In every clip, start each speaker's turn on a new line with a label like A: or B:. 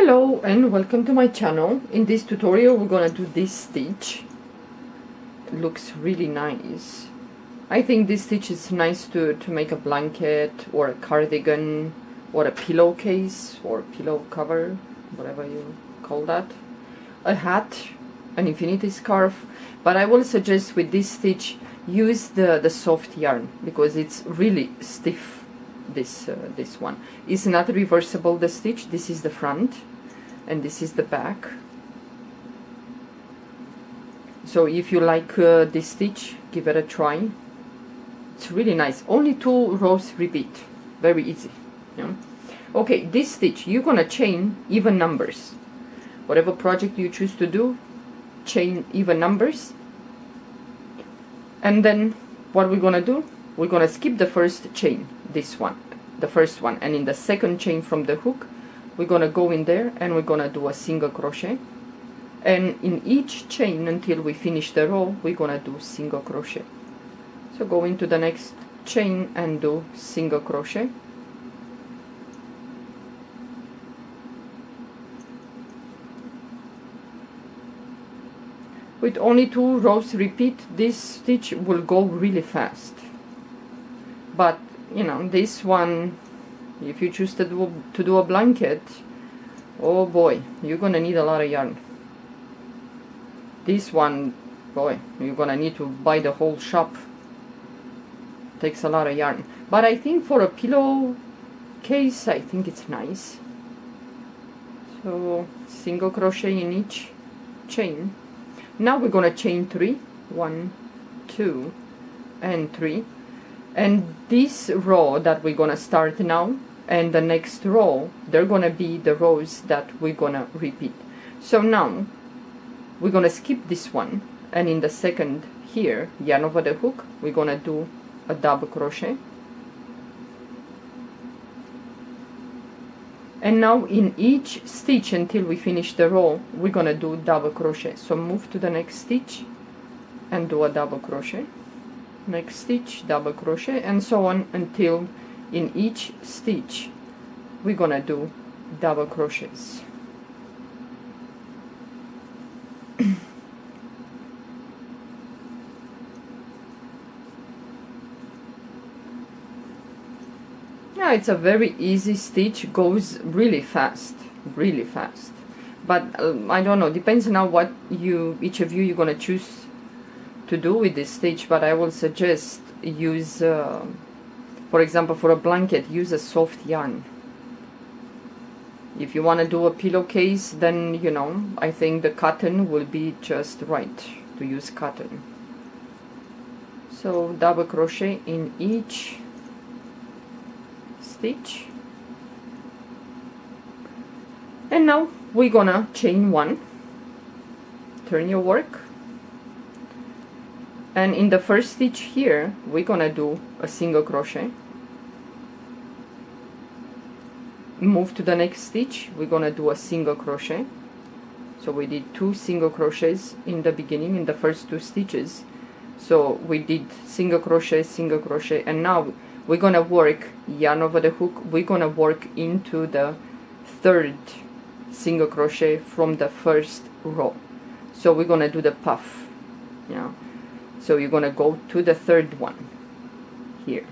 A: Hello and welcome to my channel. In this tutorial we're gonna do this stitch. It looks really nice. I think this stitch is nice to make a blanket or a cardigan or a pillowcase or pillow cover, whatever you call that. A hat, an infinity scarf, but I will suggest with this stitch use the soft yarn because it's really stiff. This one is not reversible, the stitch. This is the front and this is the back. So if you like this stitch, give it a try. It's really nice. Only 2 rows repeat, very easy. Yeah. Okay, this stitch you're gonna chain even numbers. Whatever project you choose to do, chain even numbers. And then what we're gonna do, we're gonna skip the first chain, this one, the first one, and in the second chain from the hook we're gonna go in there and we're gonna do a single crochet, and in each chain until we finish the row we're gonna do single crochet. So go into the next chain and do single crochet, with only 2 rows repeat. This stitch will go really fast, but you know, this one, if you choose to do a blanket, oh boy, you're gonna need a lot of yarn. This one, boy, you're gonna need to buy the whole shop. Takes a lot of yarn, but I think for a pillow case I think it's nice. So single crochet in each chain. Now we're gonna chain 3, 1, 2 and 3, and this row that we're gonna start now and the next row, they're gonna be the rows that we're gonna repeat. So now we're gonna skip this one, and in the second here, yarn over the hook, we're gonna do a double crochet, and now in each stitch until we finish the row we're gonna do double crochet. So move to the next stitch and do a double crochet, next stitch, double crochet, and so on until in each stitch we're gonna do double crochets. Yeah, it's a very easy stitch, goes really fast, but I don't know, depends now what each of you you're gonna choose to do with this stitch, but I will suggest use for example for a blanket, use a soft yarn. If you want to do a pillowcase, then you know, I think the cotton will be just right to use cotton. So double crochet in each stitch, and now we're gonna chain 1, turn your work, and in the first stitch here we're gonna do a single crochet, move to the next stitch, we're gonna do a single crochet. So we did 2 single crochets in the beginning, in the first 2 stitches, so we did single crochet, and now we're gonna work yarn over the hook, we're gonna work into the 3rd single crochet from the first row. So we're gonna do the puff, yeah. So you're gonna go to the 3rd one here,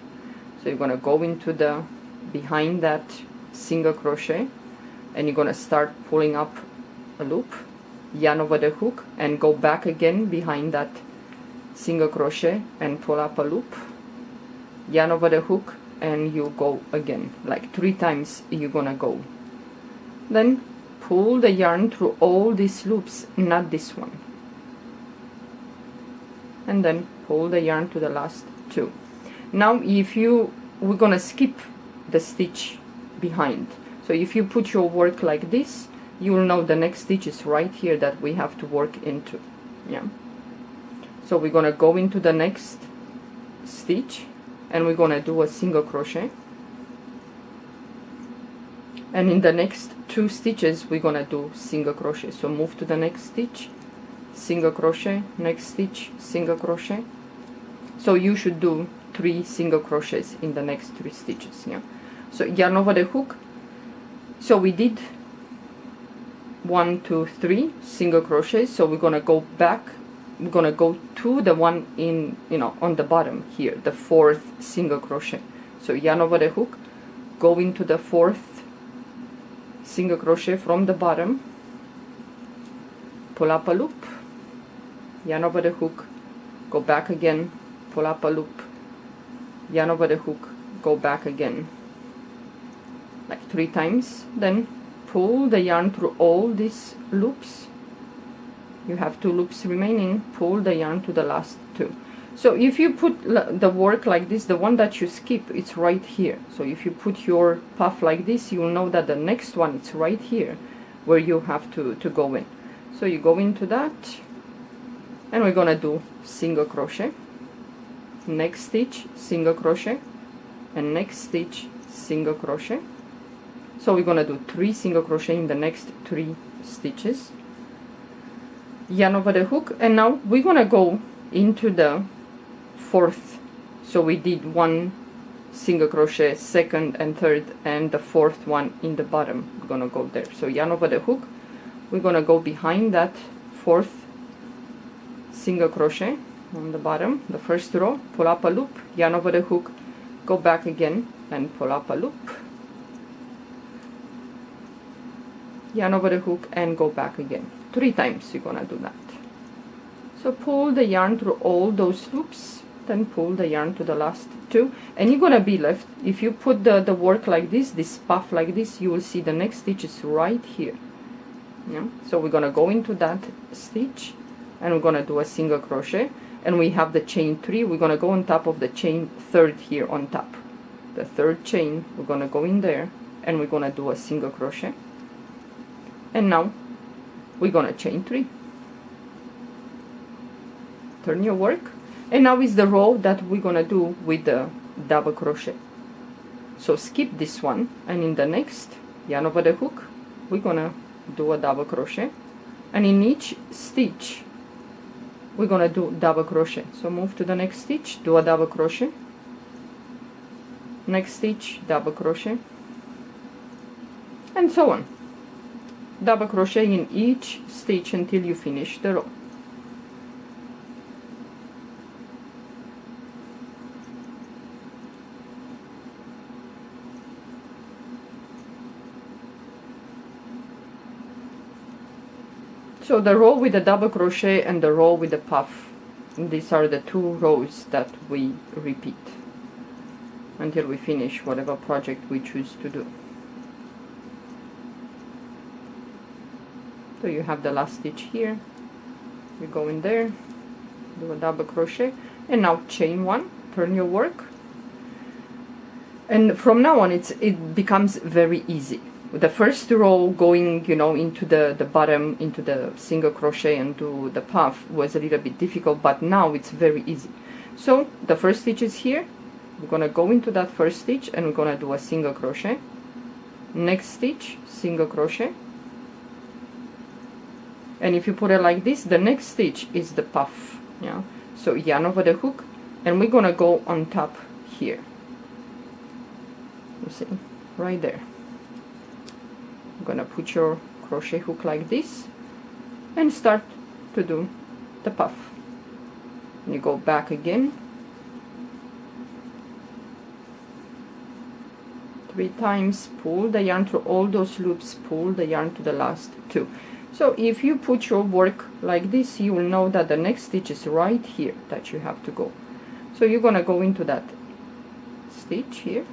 A: so you're gonna go into the behind that single crochet, and you're gonna start pulling up a loop, yarn over the hook, and go back again behind that single crochet and pull up a loop, yarn over the hook, and you go again, like 3 times you're gonna go. Then pull the yarn through all these loops, not this one, and then pull the yarn to the last 2. Now we're gonna skip the stitch behind, so if you put your work like this, you will know the next stitch is right here that we have to work into, yeah. So we're gonna go into the next stitch and we're gonna do a single crochet, and in the next 2 stitches we're gonna do single crochet. So move to the next stitch, single crochet, next stitch, single crochet. So you should do 3 single crochets in the next 3 stitches, yeah. So yarn over the hook, So we did 1 2 3 single crochets. So we're gonna go back, we're gonna go to the one in, you know, on the bottom here, the 4th single crochet. So yarn over the hook, go into the 4th single crochet from the bottom, pull up a loop, yarn over the hook, go back again, pull up a loop, yarn over the hook, go back again, like 3 times. Then pull the yarn through all these loops. You have 2 loops remaining. Pull the yarn to the last 2. So if you put the work like this, the one that you skip, it's right here. So if you put your puff like this, you will know that the next one it's right here where you have to go in. So you go into that, and we're gonna do single crochet, next stitch single crochet, and next stitch single crochet. So we're gonna do 3 single crochet in the next 3 stitches, yarn over the hook, and now we're gonna go into the 4th. So we did 1 single crochet, 2nd and 3rd, and the 4th one in the bottom. We're gonna go there. So yarn over the hook, we're gonna go behind that 4th single crochet on the bottom, the 1st row, pull up a loop, yarn over the hook, go back again and pull up a loop, yarn over the hook and go back again. 3 times you're gonna do that. So pull the yarn through all those loops, then pull the yarn to the last 2, and you're gonna be left, if you put the work like this puff like this, you will see the next stitch is right here. Yeah? So we're gonna go into that stitch, and we're gonna do a single crochet, and we have the chain 3. We're gonna go on top of the chain 3rd here on top, the 3rd chain. We're gonna go in there, and we're gonna do a single crochet, and now we're gonna chain 3, turn your work, and now is the row that we're gonna do with the double crochet. So skip this one, and in the next, yarn over the hook, we're gonna do a double crochet, and in each stitch we're gonna do double crochet. So move to the next stitch, do a double crochet, next stitch, double crochet, and so on. Double crochet in each stitch until you finish the row. So the row with the double crochet and the row with the puff, these are the 2 rows that we repeat until we finish whatever project we choose to do. So you have the last stitch here, you go in there, do a double crochet, and now chain 1, turn your work, and from now on it becomes very easy. With the first row going, you know, into the bottom, into the single crochet and do the puff was a little bit difficult, but now it's very easy. So the first stitch is here, we're gonna go into that first stitch and we're gonna do a single crochet, next stitch single crochet, and if you put it like this, the next stitch is the puff. Yeah, so yarn over the hook, and we're gonna go on top here, you see, right there. I'm gonna put your crochet hook like this and start to do the puff. And you go back again 3 times, pull the yarn through all those loops, pull the yarn to the last 2. So if you put your work like this, you will know that the next stitch is right here that you have to go. So you're gonna go into that stitch here,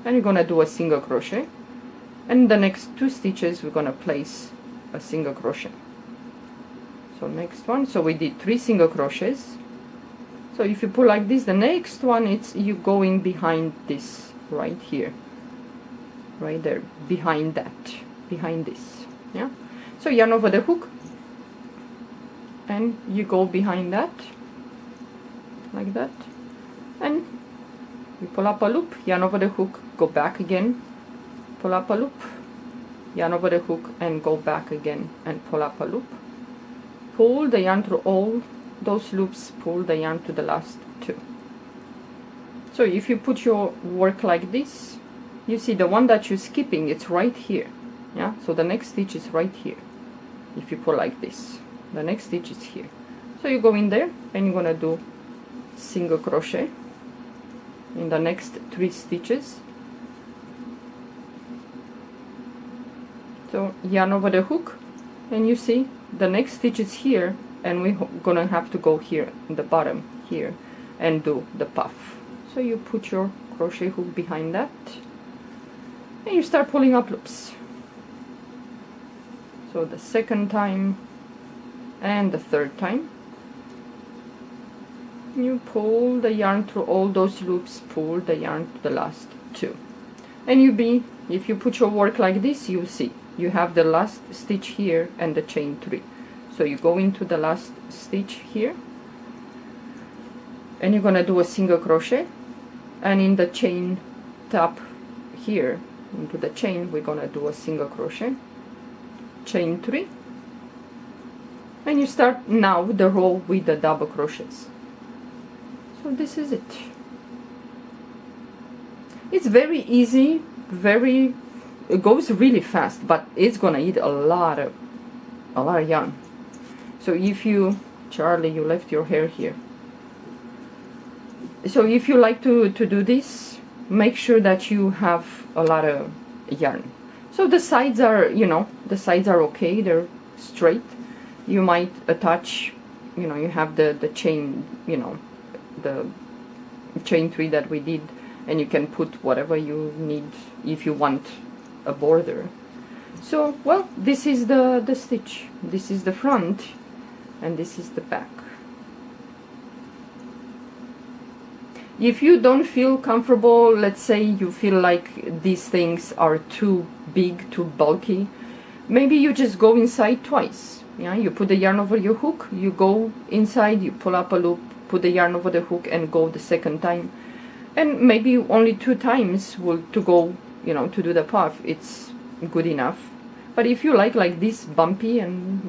A: and you're gonna do a single crochet, and the next 2 stitches we're gonna place a single crochet. So next one, so we did 3 single crochets. So if you pull like this, the next one, it's you going behind this right here, right there, behind that, behind this. Yeah, so yarn over the hook and you go behind that like that, and you pull up a loop, yarn over the hook, go back again, pull up a loop, yarn over the hook and go back again and pull up a loop, pull the yarn through all those loops, pull the yarn to the last 2. So if you put your work like this, you see the one that you're skipping, it's right here. Yeah, so the next stitch is right here. if you pull like this. The next stitch is here. So you go in there and you're gonna do single crochet in the next 3 stitches. So yarn over the hook, and you see the next stitch is here, and we're gonna have to go here in the bottom here and do the puff. So you put your crochet hook behind that and you start pulling up loops. So the second time and the third time you pull the yarn through all those loops, pull the yarn to the last 2, and if you put your work like this, you'll see you have the last stitch here and the chain 3. So you go into the last stitch here and you're gonna do a single crochet, and in the chain top here into the chain we're gonna do a single crochet, chain 3, and you start now the row with the double crochets. So this is it. It's very easy, it goes really fast, but it's gonna eat a lot of yarn. So if you, Charlie, you left your hair here. So if you like to do this, make sure that you have a lot of yarn. So the sides are, the sides are okay, they're straight. You might attach, you have the chain, the chain 3 that we did, and you can put whatever you need if you want a border. So, well, this is the stitch. This is the front and this is the back. If you don't feel comfortable, let's say you feel like these things are too big, too bulky, maybe you just go inside twice. Yeah, you put the yarn over your hook, you go inside, you pull up a loop, put the yarn over the hook and go the second time, and maybe only 2 times to go, to do the puff. It's good enough. But if you like this bumpy and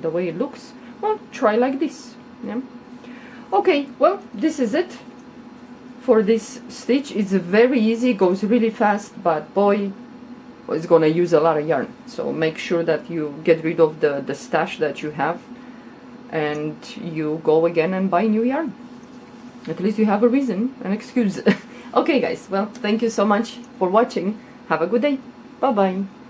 A: the way it looks, well, try like this. Yeah. Okay, well, this is it for this stitch. It's very easy, goes really fast, but boy, it's gonna use a lot of yarn. So make sure that you get rid of the stash that you have and you go again and buy new yarn. At least you have a reason, an excuse. Okay guys, well, thank you so much for watching. Have a good day. Bye bye.